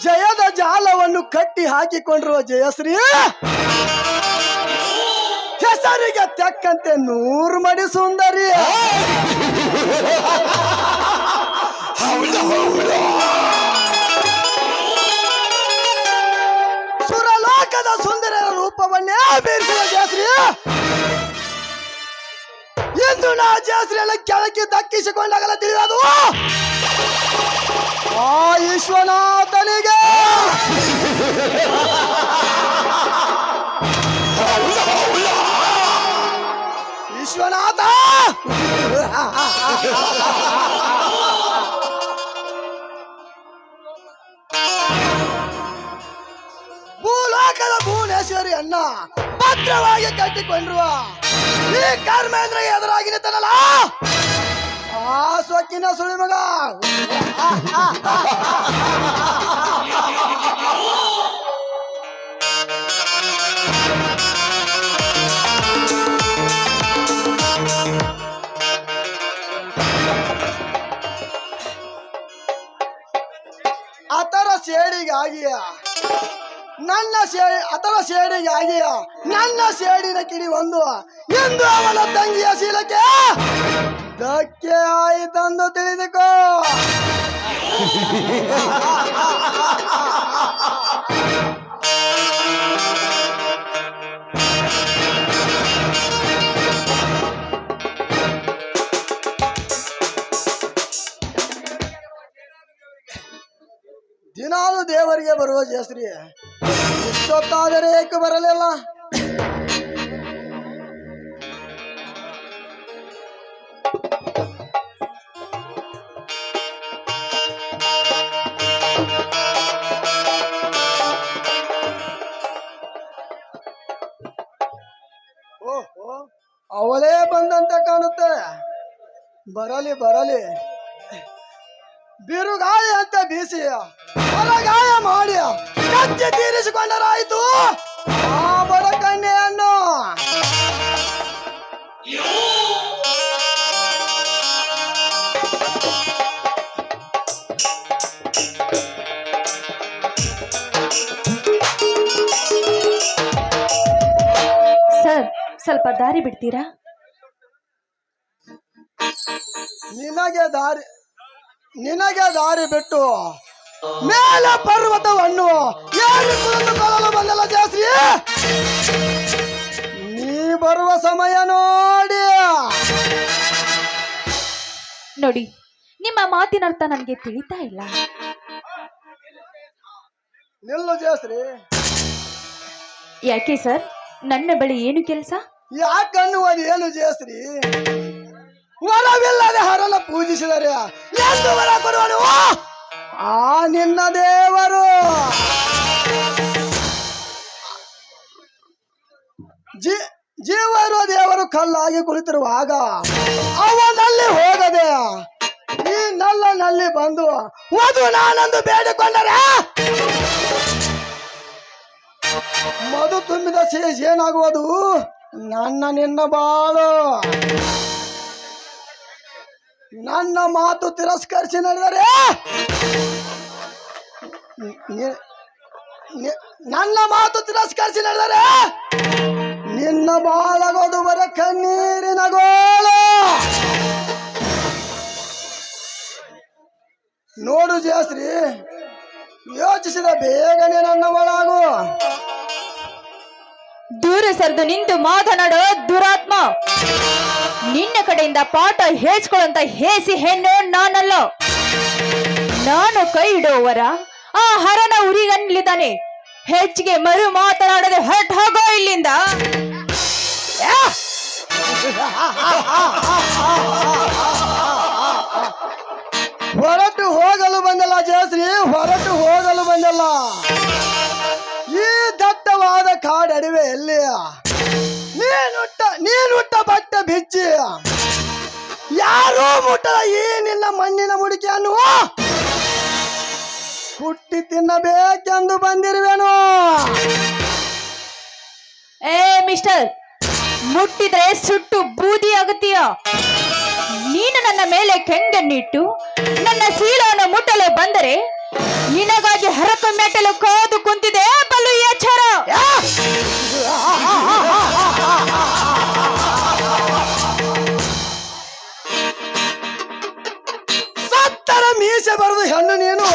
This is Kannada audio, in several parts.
ಜಯದ ಜಾಲವನ್ನು ಕಟ್ಟಿ ಹಾಕಿಕೊಂಡಿರುವ ಜಯಶ್ರೀ ಹೆಸರಿಗೆ ತಕ್ಕಂತೆ 100 ಮಡಿ ಸುಂದರಿ. ಸುರಲೋಕದ ಸುಂದರ ರೂಪವನ್ನೇ ಬೀರಿಸಿದ ಜಯಶ್ರೀ ಎಂದು ನಾ ಜಯಶ್ರೀಯನ್ನು ಕೆಳಕ್ಕೆ ದಕ್ಕಿಸಿಕೊಂಡಾಗಲ ತಿಳಿಯೋದು ಆ ವಿಶ್ವನಾಥನಿಗೆ. ವಿಶ್ವನಾಥ ಭೂಲೋಕದ ಭುವನೇಶ್ವರಿಯನ್ನ ಭದ್ರವಾಗಿ ಕಟ್ಟಿಕೊಂಡಿರುವ ಈ ಕರ್ಮೇಂದ್ರಗೆ ಎದುರಾಗಿ ನಿಂತನಲ್ಲ ಆ ಸೊಕ್ಕಿನ ಸುಳಿ ಮಗ. ಆತರ ಸೇಡಿಗಾಗಿಯ ಅದರ ಸೇಡಿಗಾಗಿಯ ನನ್ನ ಸೇಡಿನ ಕಿಡಿ ಒಂದು ಎಂದು ಅವನ ತಂಗಿಯ ಶೀಲಕ್ಕೆ ಧಕ್ಕೆ ಆಯಿತೆಂದು ತಿಳಿದುಕೋ. ದಿನಾಲು ದೇವರಿಗೆ ಬರುವ ಜಯಶ್ರೀ ಇಷ್ಟೊತ್ತಾದರೆ ಏಕೆ ಬರಲಿಲ್ಲ? ಓಹೋ, ಅವಳೇ ಬಂದಂತೆ ಕಾಣುತ್ತೆ. ಬರಲಿ ಬರಲಿ, ಬಿರುಗಾಳಿ ಅಂತ ಬೀಸಿ ಹೊರಗಾಯ ಮಾಡಿ ಕಚ್ಚಿ ತೀರಿಸಿಕೊಂಡರಾಯಿತು ಆ ಬಡ ಕನ್ಯೆಯನ್ನು. ಸರ್, ಸ್ವಲ್ಪ ದಾರಿ ಬಿಡ್ತೀರಾ? ನಿನಗೆ ದಾರಿ ಬಿಟ್ಟು ಮೇಲೆ ಪರ್ವತವನ್ನು ಏರಿ ಕುಳಿತುಕೊಳ್ಳಲು ಬಂದಲ್ಲ ಜಯಶ್ರೀ. ನೀ ಬರುವ ಸಮಯ ನೋಡಿ, ನಿಮ್ಮ ಮಾತಿನ ಅರ್ಥ ನನಗೆ ತಿಳಿತಾ ಇಲ್ಲ. ನಿಲ್ಲು ಜಯಶ್ರೀ. ಯಾಕೆ ಸರ್, ನನ್ನ ಬಳಿ ಏನು ಕೆಲಸ? ಯಾಕನ್ನುವುದು ಏನು ಜಯಶ್ರೀ? ವರವಿಲ್ಲದೆ ಹರನ ಪೂಜಿಸಿದರೆ ಎಂದು ವರ ಕೊಡುವನು ಆ ನಿನ್ನ ದೇವರು. ಜೀವ ಇರುವ ದೇವರು ಕಲ್ಲಾಗಿ ಕುಳಿತಿರುವಾಗ ಅವನಲ್ಲಿ ಹೋಗದೆ ಈ ನಲ್ಲನಲ್ಲಿ ಬಂದು ವಧು ನಾನಂದು ಬೇಡಿಕೊಂಡರೆ ಮಧು ತುಂಬಿದ ಶೇಷ ಏನಾಗುವುದು? ನನ್ನ ನಿನ್ನ ಬಾಳು. ನನ್ನ ಮಾತು ತಿರಸ್ಕರಿಸಿ ನಡೆದರೆ ನಿನ್ನ ಬಾಳಗೋದು ಬರ ಕಣ್ಣೀರಿನ ಗೋಳು. ನೋಡು ಜಯಶ್ರೀ, ಯೋಚಿಸಿದ ಬೇಗನೆ ನನ್ನ ಒಳಗು. ದೂರ ಸರಿದು ನಿಂತು ಮಾತನಾಡೋ ದುರಾತ್ಮ. ನಿನ್ನ ಕಡೆಯಿಂದ ಪಾಠ ಹೇಳ್ಸ್ಕೊಳ್ಳುವಂತ ಹೇಸಿ ಹೆಣ್ಣು ನಾನಲ್ಲ. ನಾನು ಕೈ ಇಡುವವರ ಆ ಹರನ ಉರಿಗನ್ಲಿದ್ದಾನೆ. ಹೆಚ್ಚಿಗೆ ಮರು ಮಾತನಾಡದೆ ಹೊರಟು ಹೋಗೋ ಇಲ್ಲಿಂದ. ಹೊರಟು ಹೋಗಲು ಬಂದಲ್ಲ ಜಯಶ್ರೀ, ಹೊರಟು ಹೋಗಲು ಬಂದಲ್ಲ. ಈ ದಟ್ಟವಾದ ಕಾಡ ಅಡಿವೆ ಎಲ್ಲಿ ನೀನುಟ್ಟ ಬಟ್ಟೆ ಬಿಚ್ಚಿ ಯಾರೂ ಮುಟ್ಟದ ಈ ನಿನ್ನ ಮಣ್ಣಿನ ಮುಡಿಕೆಯನ್ನು ಹುಟ್ಟಿ ತಿನ್ನಬೇಕೆಂದು ಬಂದಿರುವೆನು. ಏ ಮಿಸ್ಟರ್, ಮುಟ್ಟಿದ್ರೆ ಸುಟ್ಟು ಬೂದಿ ಆಗುತ್ತೀಯ. ನೀನು ನನ್ನ ಮೇಲೆ ಕೆಂಗನ್ನಿಟ್ಟು ನನ್ನ ಶೀಲವನ್ನು ಮುಟ್ಟಲು ಬಂದರೆ ನಿನಗಾಗಿ ಹರಕ ಮೆಟ್ಟಲು ಕಾದು ಕುಂತಿದೆ ಬಲು ಎಚ್ಚರ. ಸತ್ತರ ಮೀಸೆ ಬರೆದು ಹೆಣ್ಣು ನೀನು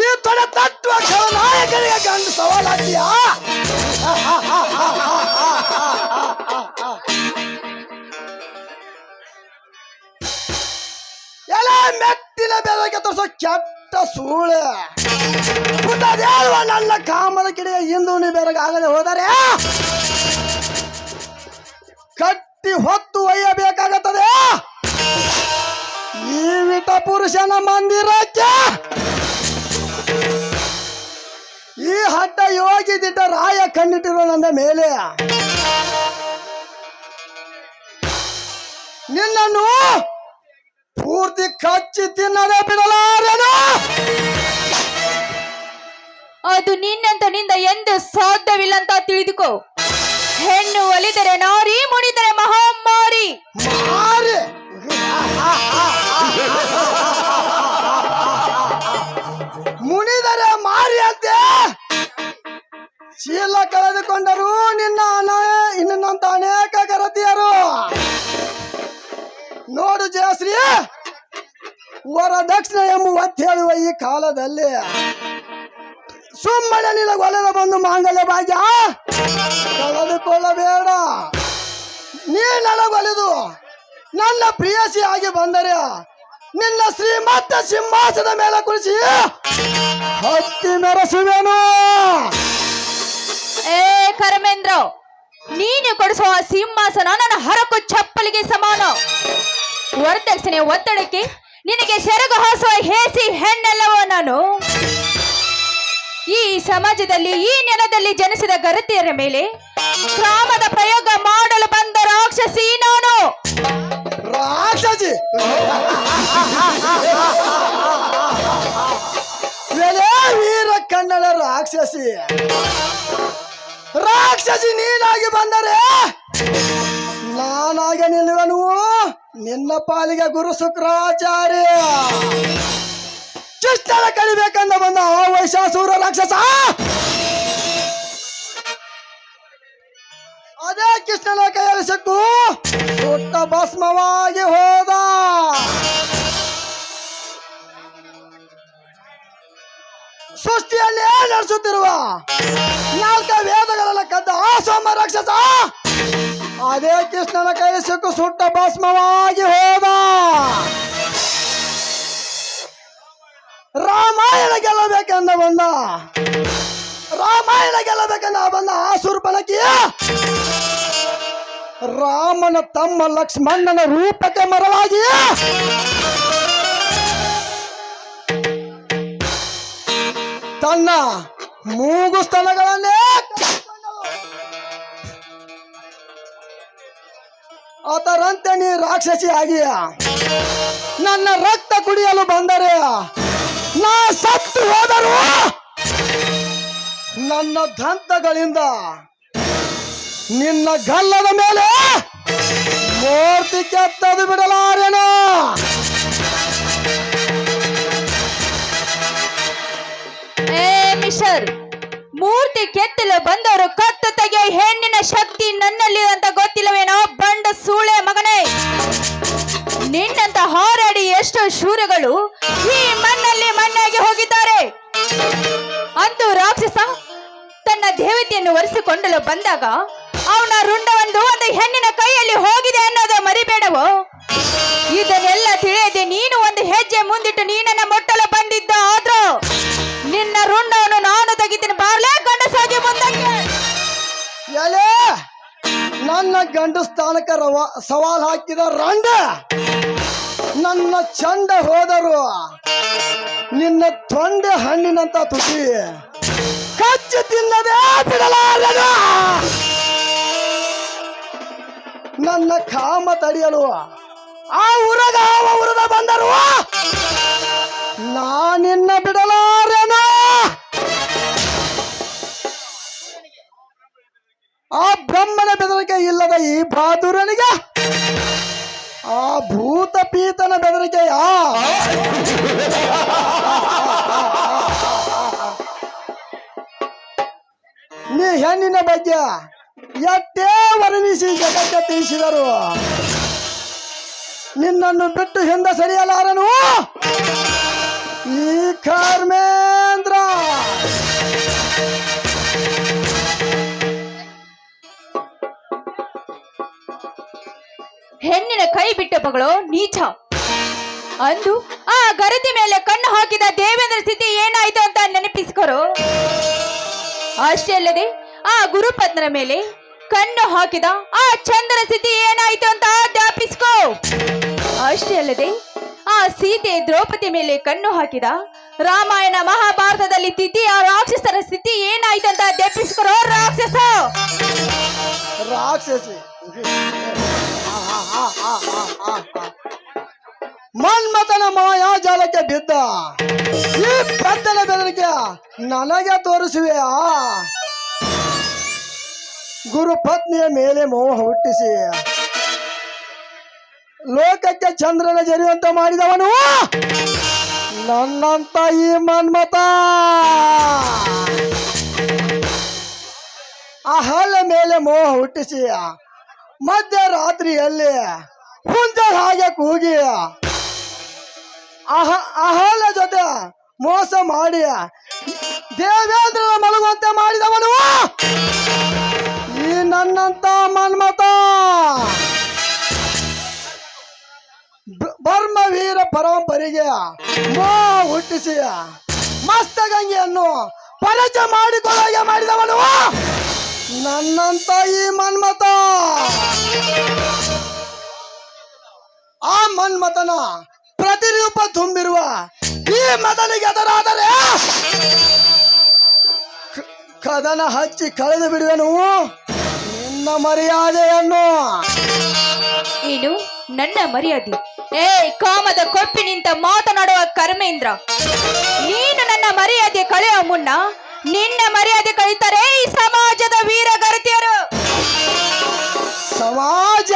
ಈ ತೊಡೆ ತಟ್ಟುವ ನಾಯಕನಿಗೆ ಗಂಡು ಸವಾಲಾಗ್ತೀಯಾ? ಎಲ್ಲ ಮೆಟ್ಟಿನ ಬೆದರಿಗೆ ತೋರಿಸೋ ಕೆಟ್ಟ ಸೂಳೆ ಪುಟ್ಟದೇಳುವ ನನ್ನ ಕಾಮದ ಕಿಡಿಗೆ ಇಂದು ನೀ ಬೆರಗಾಗದೆ ಹೋದರೆ ಕಟ್ಟಿ ಹೊತ್ತು ಒಯ್ಯಬೇಕಾಗುತ್ತದೆ ಈ ವಿಟ ಪುರುಷನ ಮಂದಿರಕ್ಕೆ. ಈ ಹಟ್ಟ ಯೋಗಿ ದಿಟ್ಟ ರಾಯ ಕಣ್ಣಿಟ್ಟಿರೋ ನನ್ನ ಮೇಲೆ ನಿನ್ನನ್ನು ಪೂರ್ತಿ ಕಚ್ಚಿ ತಿನ್ನದೆ ಬಿಡಲಾರೆನು. ಅದು ನಿನ್ನಂತನಿಂದ ಎಂದು ಸಾಧ್ಯವಿಲ್ಲ ಅಂತ ತಿಳಿದುಕೋ. ಹೆಣ್ಣು ಒಲಿದರೆ ನಾರಿ, ಮುಣಿದರೆ ಮಹಾಮಾರಿ. ಮಾರಿ ಮುನಿದರೆ ಮಾರಿ ಅಂತೆ ಶೀಲ ಕಳೆದುಕೊಂಡರು ಇನ್ನಂತ ಅನೇಕ ಗರತಿಯರು. ನೋಡು ಜಯಶ್ರೀ, ವರದಕ್ಷಿಣೆ ಎಂಬ ಒತ್ತಿ ಹೇಳುವ ಈ ಕಾಲದಲ್ಲಿ ಸುಮ್ಮನೆ ನಿನಗೊಲೆದ ಬಂದು ಮಾಂಗಲ್ಯ ಭಾಗ್ಯ ಕಳೆದುಕೊಳ್ಳಬೇಡ. ನೀ ನನಗೊಲೆದು ನನ್ನ ಪ್ರಿಯಸಿ ಆಗಿ ಬಂದರೆ ನಿನ್ನ ಶ್ರೀಮಂತ ಸಿಂಹಾಸದ ಮೇಲೆ ಕುಳಿಸಿ ಹತ್ತಿ ಮೆರೆಸುವೆನು. ಏ ಕರಮೇಂದ್ರ, ನೀನು ಕೊಡಿಸುವ ಸಿಂಹಾಸನ ನನ್ನ ಹರಕು ಚಪ್ಪಲಿಗೆ ಸಮಾನ. ವರದಕ್ಷಿಣೆ ಒತ್ತಡಕ್ಕೆ ನಿನಗೆ ಸೆರಗು ಹಾಸುವ ಹೇಸಿ ಹೆಣ್ಣಲ್ಲವೋ ನಾನು. ಈ ಸಮಾಜದಲ್ಲಿ ಈ ನೆಲದಲ್ಲಿ ಜನಿಸಿದ ಗರತಿಯರ ಮೇಲೆ ಕ್ರಾಮದ ಪ್ರಯೋಗ ಮಾಡಲು ಬಂದ ರಾಕ್ಷಸಿ ನಾನು. ರಾಕ್ಷಸಿ ವೀರ ಕನ್ನಡ ರಾಕ್ಷಸಿ ರಾಕ್ಷಸಿ ನೀನಾಗಿ ಬಂದರೆ ನಾನಾಗಿ ನಿಲ್ಲುವನು ನಿನ್ನ ಪಾಲಿಗೆ ಗುರು ಶುಕ್ರಾಚಾರ್ಯ. ಕೃಷ್ಣನ ಕಳಿಬೇಕಂದ ಬಂದ ಆ ವೈಶಾಸೂರ ರಾಕ್ಷಸ ಅದೇ ಕೃಷ್ಣನ ಕೈಯಲ್ಲಿ ಸಿಕ್ಕು ಸುಟ್ಟ ಭಸ್ಮವಾಗಿ ಹೋದ. ಸೃಷ್ಟಿಯಲ್ಲಿ ನಡೆಸುತ್ತಿರುವ 4 ವೇದಗಳೆಲ್ಲ ಕದ್ದ ಆ ಸೋಮ ರಾಕ್ಷಸ ಅದೇ ಕೃಷ್ಣನ ಕೈಯಲ್ಲಿ ಸಿಕ್ಕು ಸುಟ್ಟ ಭಸ್ಮವಾಗಿ ಹೋದ. ರಾಮಾಯಣ ಗೆಲ್ಲಬೇಕೆಂದ ಬಂದ ಆ ಶೂರ್ಪನಖಿ ರಾಮನ ತಮ್ಮ ಲಕ್ಷ್ಮಣನ ರೂಪಕ್ಕೆ ಮರಳಾಗಿ ತನ್ನ ಮೂಗು ಸ್ತನಗಳನ್ನೇ ಅದರಂತೆ ನೀ ರಾಕ್ಷಸಿ ಆಗಿಯ ನನ್ನ ರಕ್ತ ಕುಡಿಯಲು ಬಂದರೆ ನಾ ಸತ್ತು ಹೋದರು ನನ್ನ ದಂತಗಳಿಂದ ನಿನ್ನ ಗಲ್ಲದ ಮೇಲೆ ಮೂರ್ತಿ ಕೆತ್ತದು ಬಿಡಲಾರೆನು. ಏ ಮಿಸ್ಟರ್, ಮೂರ್ತಿ ಕೆತ್ತಲು ಬಂದವರು ಕತ್ತು ತೆಗೆಯ ಹೆಣ್ಣಿನ ಶಕ್ತಿ ನನ್ನಲ್ಲಿ ಅಂತ ಗೊತ್ತಿಲ್ಲವೇನೋ ಬಂಡ ಸೂಳೆ ಮಗನೇ. ನಿನ್ನಂತ ಹಾರಾಡಿ ಎಷ್ಟು ಶೂರಗಳು ಈ ಮಣ್ಣಲ್ಲಿ ಮಣ್ಣಾಗಿ ಹೋಗಿದ್ದಾರೆ. ಅಂತೂ ರಾಕ್ಷಸ ತನ್ನ ದೇವತೆಯನ್ನು ಒರೆಸಿಕೊಂಡಲು ಬಂದಾಗ ಅವನ ರುಂಡವೊಂದು ಒಂದು ಹೆಣ್ಣಿನ ಕೈಯಲ್ಲಿ ಹೋಗಿದೆ ಅನ್ನೋದು ಮರಿಬೇಡವೋ. ಇದನ್ನೆಲ್ಲ ತಿಳಿಯದೆ ನೀನು ಒಂದು ಹೆಜ್ಜೆ ಮುಂದಿಟ್ಟು ನೀನನ್ನ ಮೊಟ್ಟಲು ಬಂದಿದ್ದ ಆದ್ರೂ ನಿನ್ನ ರುಂಡವನ್ನು ನಾನು ತೆಗಿತೀನಿ. ಬಾರ್ಲೆ ಗಂಡಸಾಗಿ ಮುಂದಕ್ಕೆ. ಎಲೆ ನನ್ನ ಗಂಡು ಸ್ಥಾನಕ್ಕೆ ಸವಾಲ್ ಹಾಕಿದ ರಂಡ ನನ್ನ ಚಂಡ ಹೋದರು ನಿನ್ನ ತೊಂಡೆ ಹಣ್ಣಿನಂತ ತುಟಿ ಕಚ್ಚಿ ತಿನ್ನದೆ ಬಿಡಲಾರನು. ನನ್ನ ಕಾಮ ತಡೆಯಲು ಆ ಉರದ ಬಂದರು, ನಾನಿನ್ನ ಬಿಡಲಾರೆನು. ಆ ಬ್ರಹ್ಮನ ಬೆದರಿಕೆ ಇಲ್ಲದ ಈ ಬಹಾದೂರನಿಗೆ ಆ ಭೂತ ಪೀತನ ಬೆದರಿಕೆಯ ನೀ ಹೆಣ್ಣಿನ ಬಗ್ಗೆ ಎಷ್ಟೇ ವರ್ಣಿಸಿ ಜಗಕ್ಕೆ ತಿಳಿಸಿದರು, ನಿನ್ನನ್ನು ಬಿಟ್ಟು ಹಿಂದೆ ಸರಿಯಲಾರನು ಈ ಕರ್ಮೇಂದ್ರ. ಹೆಣ್ಣಿನ ಕೈ ಬಿಟ್ಟ ಮಗಳು ನೀಚ ಅಂದು ಆ ಗರತಿ ಮೇಲೆ ಕಣ್ಣು ಹಾಕಿದ ದೇವೇಂದ್ರ ಸ್ಥಿತಿ ಏನಾಯ್ತು ಅಂತ ನೆನಪಿಸಿಕೊರು. ಅಷ್ಟೇ ಅಲ್ಲದೆ ಆ ಗುರುಪತ್ನರ ಮೇಲೆ ಕಣ್ಣು ಹಾಕಿದ ಆ ಚಂದ್ರ ಸ್ಥಿತಿ ಏನಾಯ್ತು ಅಂತ ಜ್ಞಾಪಿಸ್ಕೋ. ಅಷ್ಟೇ ಅಲ್ಲದೆ ಆ ಸೀತೆ ದ್ರೌಪದಿ ಮೇಲೆ ಕಣ್ಣು ಹಾಕಿದ ರಾಮಾಯಣ ಮಹಾಭಾರತದಲ್ಲಿ ತಿಥಿ ಆ ರಾಕ್ಷಸರ ಸ್ಥಿತಿ ಏನಾಯ್ತು ಅಂತ ಜ್ಞಾಪಿಸ್ಕೊರೋ. ರಾಕ್ಷಸಿ ಮನ್ಮಥನ ಮಾಯಾಜಾಲಕ್ಕೆ ಬಿದ್ದ ಈ ಪದ್ದಲ ಬೆದರಿಕೆ ನನಗೆ ತೋರಿಸುವೆಯಾ? ಗುರು ಪತ್ನಿಯ ಮೇಲೆ ಮೋಹ ಹುಟ್ಟಿಸಿ ಲೋಕಕ್ಕೆ ಚಂದ್ರನ ಜರಿಯುವಂತ ಮಾಡಿದವನು ನನ್ನಂತ ಈ ಮನ್ಮಥ. ಅಹಲ ಮೇಲೆ ಮೋಹ ಹುಟ್ಟಿಸಿ ಮಧ್ಯರಾತ್ರಿಯಲ್ಲಿ ಹುಂಜ ಹಾಗೆ ಕೂಗಿ ಅಹಲ ಜೊತೆ ಮೋಸ ಮಾಡಿ ದೇವೇಂದ್ರನ ಮಲಗುವಂತೆ ಮಾಡಿದವನು ಈ ನನ್ನಂತ ಮನ್ಮಥ. ಬರ್ಮವೀರ ಪರಂಪರೆಗೆ ಮೋಹ ಹುಟ್ಟಿಸಿ ಮಸ್ತಗಂಗೆಯನ್ನು ಪರಿಚಯ ಮಾಡಿಕೊಳ್ಳಾಗೆ ಮಾಡಿದವನು ನನ್ನಂತ ಈ ಮನ್ಮಥ. ಆ ಮನ್ಮಥನ ಪ್ರತಿರೂಪ ತುಂಬಿರುವ ಈ ಮದನಿಗೆ ಎದುರಾದರೆ ಕದನ ಹಚ್ಚಿ ಕಳೆದು ಬಿಡುವೆನು ನಿನ್ನ ಮರ್ಯಾದೆಯನ್ನು. ಏನು ನನ್ನ ಮರ್ಯಾದೆ? ಏ ಕಾಮದ ಕೊಪ್ಪಿ ನಿಂತ ಮಾತನಾಡುವ ಕರ್ಮೇಂದ್ರ, ನೀನು ನನ್ನ ಮರ್ಯಾದೆ ಕಳೆಯುವ ಮುನ್ನ ನಿನ್ನ ಮರ್ಯಾದೆ ಕಳೀತಾರೆ ಈ ಸಮಾಜದ ವೀರ ಗರತಿಯರು. ಸಮಾಜ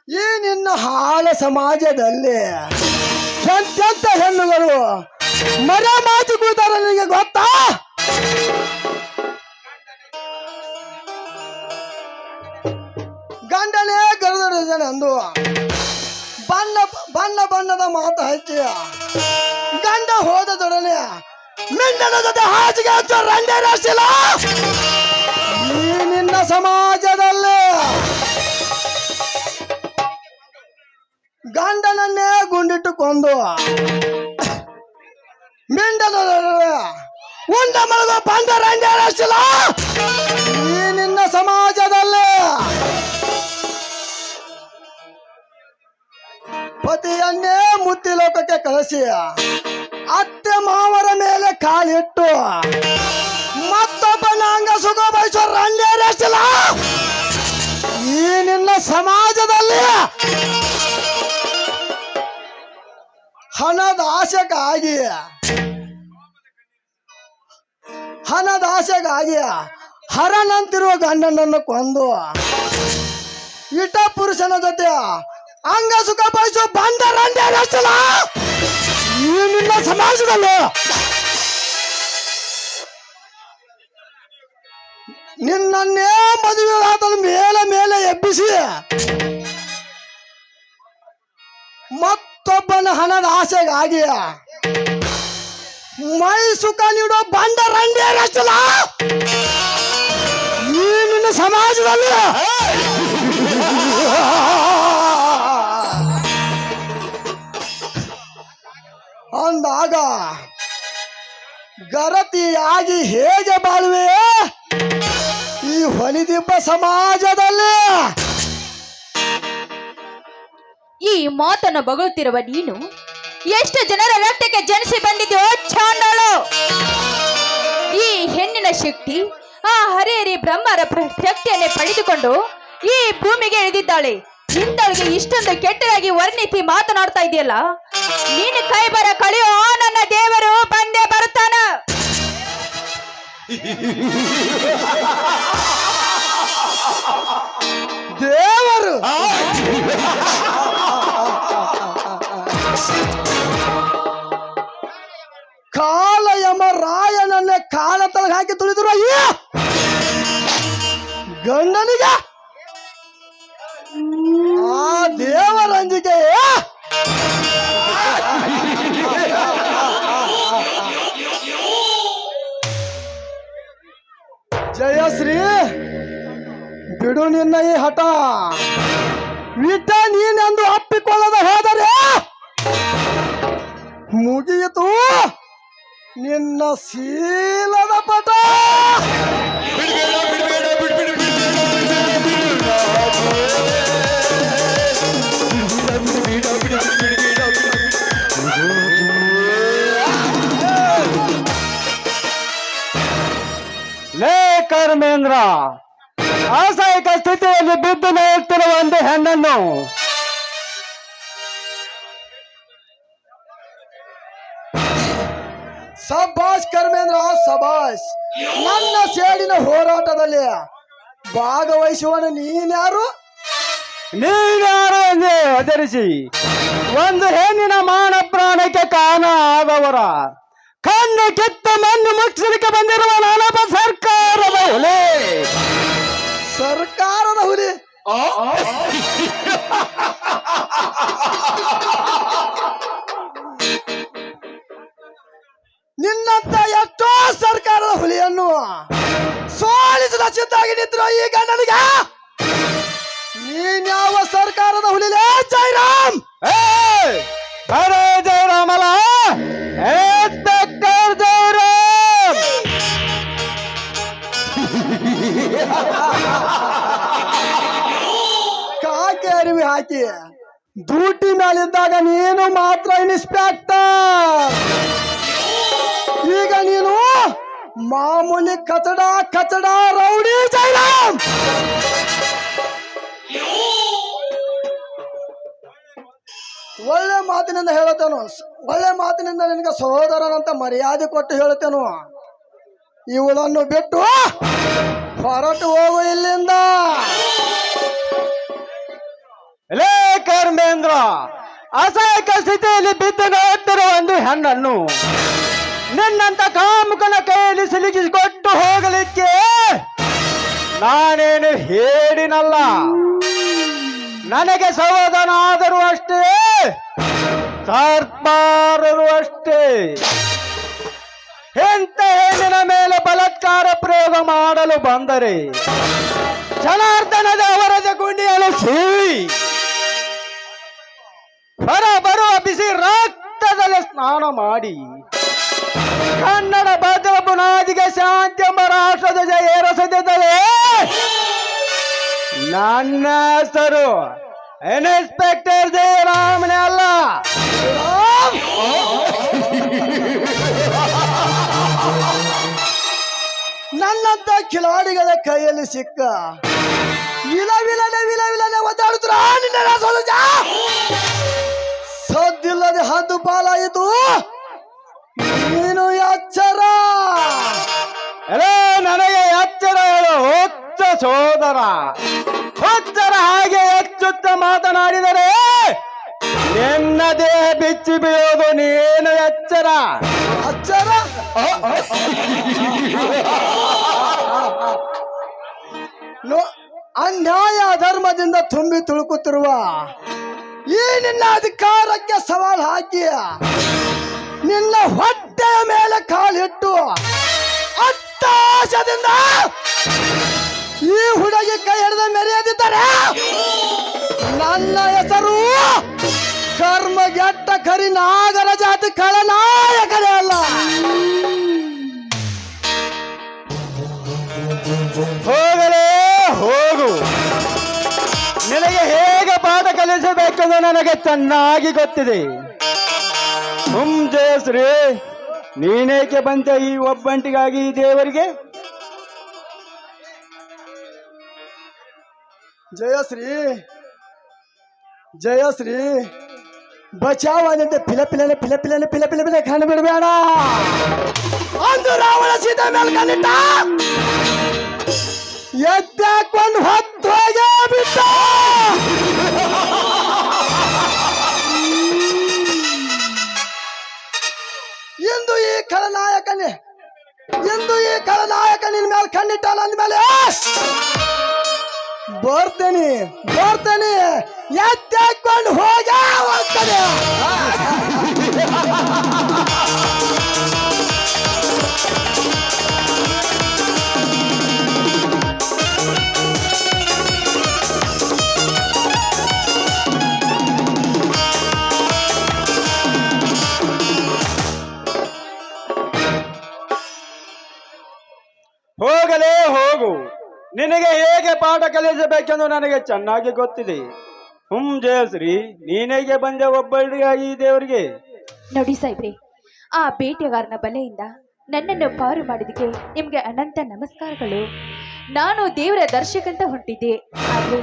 ಈ ನಿನ್ನ ಹಾಳ ಸಮಾಜದಲ್ಲಿ ಎಂತೆಂತ ಹೆಣ್ಣುಗಳು ಮರ ಮಾತು ಕೂತಾರ ನಿನಗೆ ಗೊತ್ತಾ? ಗಂಡನೇ ಗರುಡನ ಅಂದು ಬಣ್ಣ ಬಣ್ಣ ಬಣ್ಣದ ಮಾತು ಹಚ್ಚಿ ಗಂಡ ಹೋದದೊಡನೆ ಮಿಂಡನ ಜೊತೆ ಹಾಸಿಗೆ ಹಚ್ಚೋ ರಂಡೆ ರಾಶಿಲ್ಲ ಈ ನಿನ್ನ ಸಮಾಜದಲ್ಲಿ. ಗಂಡನನ್ನೇ ಗುಂಡಿಟ್ಟು ಕೊಂದು ಮಿಂಡನ ಉಂಡ ಮಲಗೋ ಬಂದ ರಂಡೆ ರಾಶಿಲ್ಲ ಈ ನಿನ್ನ ಸಮಾಜದಲ್ಲಿ. ಪತಿಯನ್ನೇ ಮುತ್ತಿ ಲೋಕಕ್ಕೆ ಕಳಿಸಿ ಅತ್ತೆ ಮಾವರ ಮೇಲೆ ಕಾಲಿಟ್ಟು ಮತ್ತೊಬ್ಬನ ಅಂಗ ಸುಖ ಬಯಸೋ ರಂಡೇ ರಚಿಲ್ಲ ಈ ನಿನ್ನ ಸಮಾಜದಲ್ಲಿ. ಹಣದ ಆಸೆಗಾಗಿ ಹರನಂತಿರುವ ಗಂಡನನ್ನು ಕೊಂದು ಇಟ ಪುರುಷನ ಜೊತೆ ಅಂಗ ಸುಖ ಬಯಸೋ ಬಂದ ರಂಡೇ ರಚಿಲ್ಲ ಈ ನಿನ್ನ ಸಮಾಜದಲ್ಲಿ. ನಿನ್ನನ್ನೇ ಮದುವೆ ಆತನ ಮೇಲೆ ಮೇಲೆ ಎಬ್ಬಿಸಿ ಮತ್ತೊಬ್ಬನ ಹಣದ ಆಸೆಗಾಗಿ ಮೈ ಸುಖ ನೀಡೋ ಬಂಡ ರಂಡೇ ರಚಿಲ್ಲ ಈ ನಿನ್ನ ಸಮಾಜದಲ್ಲಿ. ಅಂದಾಗ ಗರತಿಯಾಗಿ ಹೇಗೆ ಬಾಳುವೆ ಈ ಹೊಲಿದಿಬ್ಬ ಸಮಾಜದಲ್ಲಿ? ಮಾತನ್ನು ಬಗಳುತ್ತಿರುವ ನೀನು ಎಷ್ಟು ಜನರ ರಕ್ತಕ್ಕೆ ಜನಿಸಿ ಬಂದಿದ್ಯೋ ಚಾಂಡಾಳು. ಈ ಹೆಣ್ಣಿನ ಶಕ್ತಿ ಆ ಹರಿಹರಿ ಬ್ರಹ್ಮರ ಶಕ್ತಿಯನ್ನೇ ಪಡೆದುಕೊಂಡು ಈ ಭೂಮಿಗೆ ಇಳಿದಿದ್ದಾಳೆ. ಇಂದಳಿಗೆ ಇಷ್ಟೊಂದು ಕೆಟ್ಟದಾಗಿ ವರ್ಣಿಸಿ ಮಾತನಾಡ್ತಾ ಇದೆಯಲ್ಲ, ನೀನು ಕೈ ಬರ ಕಳೆಯೋ ನನ್ನ ದೇವರು ಬಂದೇ ಬರುತ್ತಾನ. ದೇವರು ಕಾಲ ಯಮ ರಾಯನನ್ನೇ ಕಾಲ ತಳಗ ಹಾಕಿ ತುಳಿದ್ರು ಅಯ್ಯ ಗಂಡನಿಗೆ ಆ ದೇವರ ಅಂಜಿಕೆ ಜಯಶ್ರೀ ಬಿಡು ನಿನ್ನ ಈ ಹಠ. ವಿಟ ನೀನೆಂದು ಅಪ್ಪಿಕೊಳ್ಳದ ಹೋದರೆ ಮುಗಿಯಿತು ನಿನ್ನ ಶೀಲದ ಪಟ. ಲೇ ಕರ್ಮೇಂದ್ರ, ಅಸಹಾಯಕ ಸ್ಥಿತಿಯಲ್ಲಿ ಬಿದ್ದು ನೋಡುತ್ತಿರುವ ಒಂದು ಹೆಣ್ಣನ್ನು ಸಬಾಷ್ ಕರ್ಮೇಂದ್ರ ಸಬಾಷ್. ನನ್ನ ಸೇಡಿನ ಹೋರಾಟದಲ್ಲಿ ಭಾಗವಹಿಸುವನು ನೀನ್ಯಾರು? ನೀನ್ಯಾರು ಎಂದೇ ಹೆದರಿಸಿ ಒಂದು ಹೆಣ್ಣಿನ ಮಾನ ಪ್ರಾಣಕ್ಕೆ ಕಾರಣ ಆದವರ ಕಣ್ಣು ಕಿತ್ತ ಮಣ್ಣು ಮುಚ್ಚಲಿಕ್ಕೆ ಬಂದಿರುವ ನಾನೊಬ್ಬ ಸರ್ಕಾರದ ಹುಲಿ. ಸರ್ಕಾರದ ಹುಲಿ? ನಿನ್ನಂತ ಎಷ್ಟೋ ಸರ್ಕಾರದ ಹುಲಿಯನ್ನು ಸೋಲಿಸದ ಸಿದ್ಧಾಗಿ ನಿಂತಿರೋ ಈ ಗಂಡನಿಗೆ ನೀನ್ಯಾವ ಸರ್ಕಾರದ ಹುಲಿಲೇ ಜೈರಾಮ್? ಬರೇ ಜಯರಾಮ್ ಅಲ್ಲ, ಇನ್ಸ್ಪೆಕ್ಟರ್ ಜಯರಾಮ್. ಕಾಕೆ ಅರಿವಿ ಹಾಕಿ ಡ್ಯೂಟಿ ಮೇಲಿದ್ದಾಗ ನೀನು ಮಾತ್ರ ಇನ್ಸ್ಪೆಕ್ಟರ್. ಈಗ ನೀನು ಮಾಮೂಲಿ ಕಚಡ ಕಚಡ ರೌಡಿ ಜೈರಾಮ್. ಒಳ್ಳೆ ಮಾತಿನಿಂದ ಹೇಳುತ್ತೇನು, ಒಳ್ಳೆ ಮಾತಿನಿಂದ ನಿನಗೆ ಸಹೋದರನಂತ ಮರ್ಯಾದೆ ಕೊಟ್ಟು ಹೇಳುತ್ತೇನು. ಇವಳನ್ನು ಬಿಟ್ಟು ಹೊರಟು ಹೋಗು ಇಲ್ಲಿಂದ. ಲೇ ಕರ್ಮೇಂದ್ರ, ಅಸಹಾಯಕ ಸ್ಥಿತಿಯಲ್ಲಿ ಬಿದ್ದು ನೋಡುತ್ತಿರುವ ಒಂದು ಹೆಣ್ಣನ್ನು ನಿನ್ನಂತ ಕಾಮುಕನ ಕೈಯಲ್ಲಿ ಸಿಲುಕಿಸಿಕೊಟ್ಟು ಹೋಗಲಿಕ್ಕೆ ನಾನೇನು ಹೇಳಿನಲ್ಲ. ನನಗೆ ಸಹೋದರನಾದರೂ ಅಷ್ಟೇ, ಸರ್ದಾರರು ಅಷ್ಟೇ. ಇಂಥ ಹೆಣ್ಣಿನ ಮೇಲೆ ಬಲಾತ್ಕಾರ ಪ್ರಯೋಗ ಮಾಡಲು ಬಂದರೆ ಜನಾರ್ದನದ ಅವರದ ಗುಂಡಿಯನ್ನು ಸೀಳಿ ಹೊರ ಬರುವ ಬಿಸಿ ರಕ್ತದಲ್ಲಿ ಸ್ನಾನ ಮಾಡಿ ಕನ್ನಡ ಭದ್ರ ಬುನಾದಿಗೆ ಶಾಂತಿ ಎಂಬ ರಾಷ್ಟ್ರದ ಏರಿಸದಿದ್ದರೆ ನನ್ನ ಹೆಸರು ಇನ್ಸ್ಪೆಕ್ಟರ್ ಜಯರಾಮನೇ ಅಲ್ಲ. ನನ್ನಂತ ಕಿಲಾಡಿಗಳ ಕೈಯಲ್ಲಿ ಸಿಕ್ಕ ವಿಲವಿಲನೆ ಒದ್ದಾಡುತ್ತರ ಸದ್ದಿಲ್ಲದೆ ಹದ್ದು ಪಾಲಾಯಿತು. ನೀನು ಎಚ್ಚರ. ನನಗೆ ಎಚ್ಚರ ಹೇಳು ಹುಚ್ಚ ಸೋದರ. ಹುಚ್ಚರ ಹಾಗೆ ಹೆಚ್ಚುತ್ತ ಮಾತನಾಡಿದರೆ ನಿನ್ನ ದೇಹ ಬಿಚ್ಚಿ ಬೀಳೋದು. ನೀನು ಎಚ್ಚರ. ಅಚ್ಚರ ಅನ್ಯಾಯ ಅಧರ್ಮದಿಂದ ತುಂಬಿ ತುಳುಕುತ್ತಿರುವ ಈ ನಿನ್ನ ಅಧಿಕಾರಕ್ಕೆ ಸವಾಲು ಹಾಕಿ ನಿನ್ನ ಹೊಟ್ಟೆಯ ಮೇಲೆ ಕಾಲಿಟ್ಟು ಅಟ್ಟಾಶದಿಂದ ಈ ಹುಡುಗಿ ಕೈ ಹಿಡಿದ ಮೆರೆಯದಿದ್ದರೆ ನನ್ನ ಹೆಸರು ಕರ್ಮಗೆಟ್ಟ ಕರಿ ನಾಗರ ಜಾತಿ ಖಳನಾಯಕನೇ ಅಲ್ಲ. ಹೋಗಲೇ ಹೋಗು. ನಿನಗೆ ಹೇಗೆ ಪಾಠ ಕಲಿಸಬೇಕೆಂದು ನನಗೆ ಚೆನ್ನಾಗಿ ಗೊತ್ತಿದೆ. ಜಯಶ್ರೀ, ನೀನೇಕೆ ಬಂತ ಈ ಒಬ್ಬಂಟಿಗಾಗಿ ಈ ದೇವರಿಗೆ? ಜಯಶ್ರೀ ಜಯಶ್ರೀ ಬಚಾವಾದಂತೆ ಪಿಲ ಕಣ್ಣು ಬಿಡಬೇಡ. ಒಂದು ರಾವಣ ಸೀತೆ ಮೇಲೆ ಕಣ್ಣಿಟ್ಟ, ಎದ್ದಾಕೊಂಡು ಹೊತ್ತು ಹೋಗೇ ಬಿಟ್ಟ. ಎಂದು ಈ ಖಳನಾಯಕನಿನ ಮೇಲೆ ಕಣ್ಣಿಟ್ಟಾನ ಅಂದ್ಮೇಲೆ ಬರ್ತೇನೆ ಎದ್ದಾಕೊಂಡು ಹೋಗ್ತಾನೆ. ಹೋಗಲೇ ಹೋಗು, ನಿನಗೆ ಹೇಗೆ ಪಾಠ ಕಲಿಸಬೇಕೆಂದು ನನಗೆ ಚೆನ್ನಾಗಿ ಗೊತ್ತಿದೆ. ಜಯಶ್ರೀ, ನೀನೇಗೆ ಬಂದೆ ಒಬ್ಬಳಿಗಾಗಿ ಈ ದೇವರಿಗೆ? ನೋಡಿ ಸಾಹೇಬ್ರೆ, ಆ ಬೇಟೆಗಾರನ ಬಲೆಯಿಂದ ನನ್ನನ್ನು ಪಾರು ಮಾಡಿದಕ್ಕೆ ನಿಮ್ಗೆ ಅನಂತ ನಮಸ್ಕಾರಗಳು. ನಾನು ದೇವರ ದರ್ಶಕಂತ ಹೊಂಟಿದ್ದೆ, ಆದ್ರೆ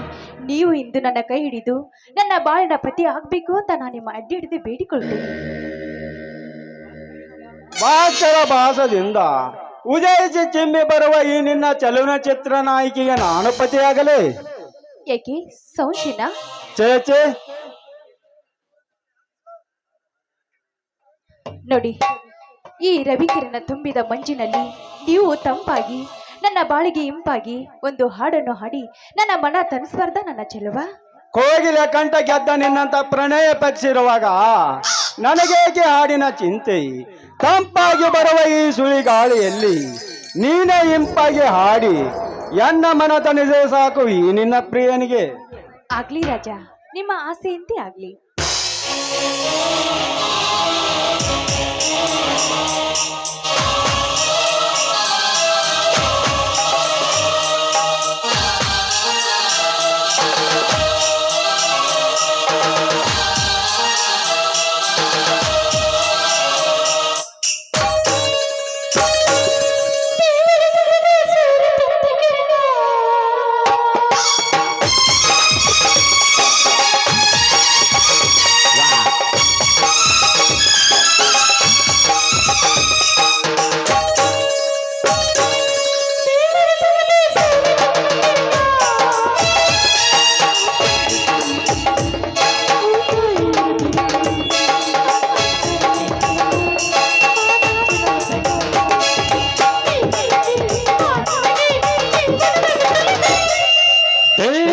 ನೀವು ಇಂದು ನನ್ನ ಕೈ ಹಿಡಿದು ನನ್ನ ಬಾಳಿನ ಪತಿ ಆಗ್ಬೇಕು ಅಂತ ನಾನು ನಿಮ್ಮ ಅಡ್ಡಿ ಹಿಡಿದು ಬೇಡಿಕೊಳ್ತೇನೆ. ಭಾಸ್ಕರ ಭಾಸದಿಂದ ಉದಯಿಸಿ ಚಿಮ್ಮಿ ಬರುವ ಈ ನಿನ್ನ ಚಲನಚಿತ್ರ ನಾಯಕಿಗೆ ನಾನು ಪತಿಯಾಗಲೇ? ಯಾಕೆ ಸಂಶಯನ? ಚೇಚೆ, ನೋಡಿ, ಈ ರವಿಕಿರಣ ತುಂಬಿದ ಮಂಜಿನಲ್ಲಿ ನೀವು ತಂಪಾಗಿ ನನ್ನ ಬಾಳಿಗೆ ಇಂಪಾಗಿ ಒಂದು ಹಾಡನ್ನು ಹಾಡಿ ನನ್ನ ಮನ ತನಿಸ್ಬಾರ್ದ ನನ್ನ ಚೆಲುವ? ಕೋಗಿಲೆ ಕಂಠ ಗೆದ್ದ ನಿನ್ನಂತ ಪ್ರಣಯ ಪಕ್ಷಿರುವಾಗ ನನಗೇಕೆ ಹಾಡಿನ ಚಿಂತೆ? ತಂಪಾಗಿ ಬರುವ ಈ ಸುಳಿಗಾಳಿಯಲ್ಲಿ ನೀನೇ ಇಂಪಾಗಿ ಹಾಡಿ ಎನ್ನ ಮನ ತನಿಸೆ ಸಾಕು ಈ ನಿನ್ನ ಪ್ರಿಯನಿಗೆ. ಆಗ್ಲಿ ರಾಜ, ನಿಮ್ಮ ಆಸೆಯಂತೆ ಆಗ್ಲಿ.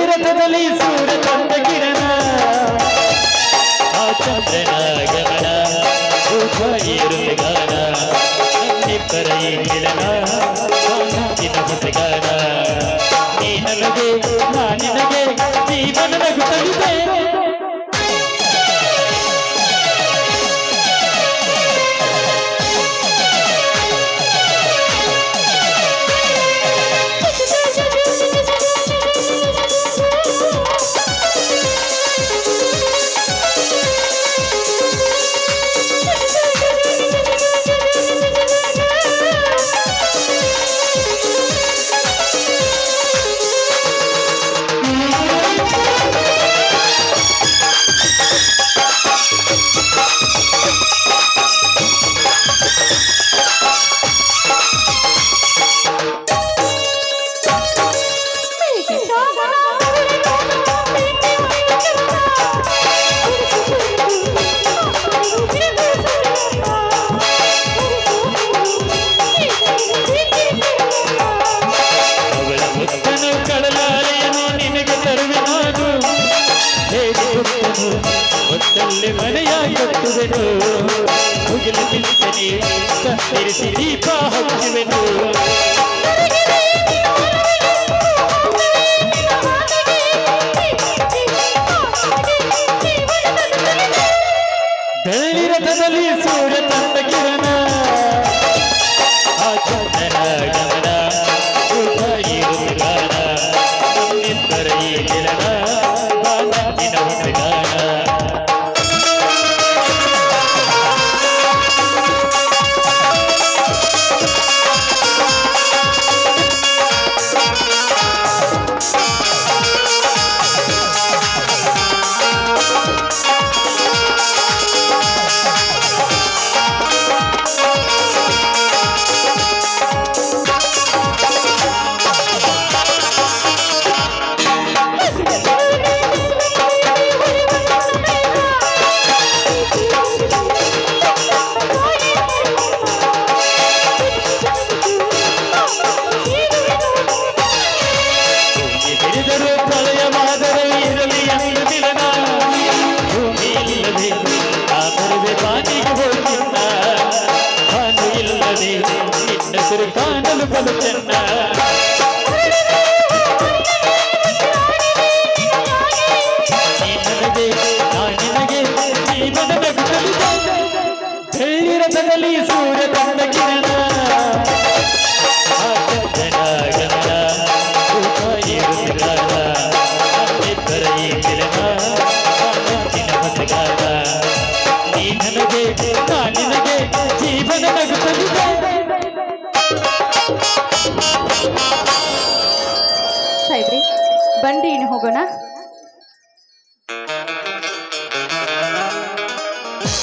ರಥದಲ್ಲಿ ಸೂರ್ಯ ತಂದ ಕಿರಣ, ಆ ಚಂದ್ರನ ಗಮನ, ಗಾನ ನಿಬ್ಬರ ಈ ಮಿಲನ, ಹೊಸಗಾನ. ನೀ ನನಗೆ, ನಾ ನಿನಗೆ, ಜೀವನ ನಗುತ್ತಲಿದೆ. ಒತ್ತಲ್ಲಿ ಮನೆಯ ಕಟ್ಟುವೆನು, ಮುಗಿಲು ನಿಂತನೆ ಕತ್ತರಿಸಿ ದೀಪ ಹಚ್ಚುವೆನು. ಬೆಳ್ಳಿ ರಥದಲ್ಲಿ ಸೂರ್ಯ ತಂದ ಕಿರಣ, ಆ ಚಂದನ ಗಮನ, ಗಾನ ನಮ್ಮಿಬ್ಬರ ಈ ಮಿಲನ, ಗಾನ ಬಲು ಚೆನ್ನ ನೀ ನನಗೆ ನಾ ನಿನಗೆ ಜೀವನ ನಗುತ್ತಲಿದೆ ಬೆಳ್ಳಿರಥದಲ್ಲಿ ಸೂರ್ಯ ತಂದ ಕಿರಣ ಆ ಚಂದನ ಗಮನ ರೂಪ ಏರುತ್ತಿರಲಾರ ನಮ್ಮಿಬ್ಬರ ಈ ಮಿಲನ ಮನಸ್ಸಿನ ಹೊಸಗಾರ ನೀ ನನಗೆ ನಾ ನಿನಗೆ ಜೀವನ ನಗುತ್ತಲಿದೆ ಸಾಹೇಬ್ರಿ ಬನ್ರಿ ಇನ್ನು ಹೋಗೋಣ.